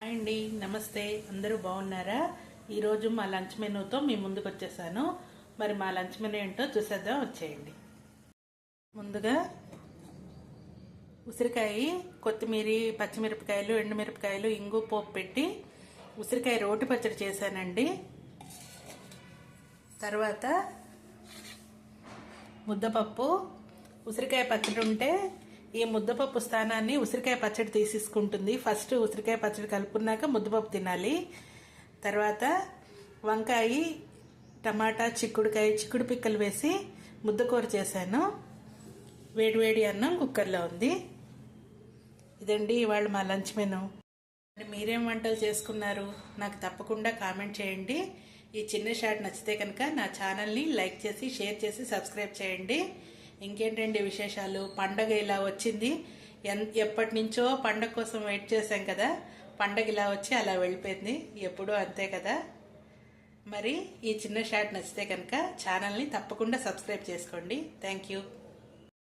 Hi అండి, నమస్తే. అందరూ బాగున్నారా? ఈరోజు మా లంచ్ మెనూతో మీ ముందుకు వచ్చేసాను. మరి మా లంచ్ మెనూ ఏంటో చూసేద్దాం, వచ్చేయండి. ముందుగా ఉసిరికాయ, కొత్తిమీర, పచ్చిమిరపకాయలు, ఎండుమిరపకాయలు, ఇంగు పోపు పెట్టి ఉసిరికాయ రోటి పచ్చడి చేశానండి. తర్వాత ముద్దపప్పు. ఉసిరికాయ పచ్చడి ఉంటే ఈ ముద్దపప్పు స్థానాన్ని ఉసిరికాయ పచ్చడి తీసేసుకుంటుంది. ఫస్ట్ ఉసిరికాయ పచ్చడి కలుపుకున్నాక ముద్దపప్పు తినాలి. తర్వాత వంకాయ, టమాటా, చిక్కుడు పిక్కలు వేసి ముద్దకూర చేశాను. వేడివేడి అన్నం కుక్కర్లో ఉంది. ఇదండి ఇవాళ మా లంచ్ మెనూ. మీరేం వంటలు చేసుకున్నారు నాకు తప్పకుండా కామెంట్ చేయండి. ఈ చిన్న షార్ట్ నచ్చితే కనుక నా ఛానల్ని లైక్ చేసి, షేర్ చేసి, సబ్స్క్రైబ్ చేయండి. ఇంకేంటండి విశేషాలు? పండగ ఇలా వచ్చింది. ఎప్పటి నుంచో పండగ కోసం వెయిట్ చేశాం కదా, పండగ ఇలా వచ్చి అలా వెళ్ళిపోయింది. ఎప్పుడూ అంతే కదా. మరి ఈ చిన్న షార్ట్ నచ్చితే కనుక ఛానల్ని తప్పకుండా సబ్స్క్రైబ్ చేసుకోండి. Thank you.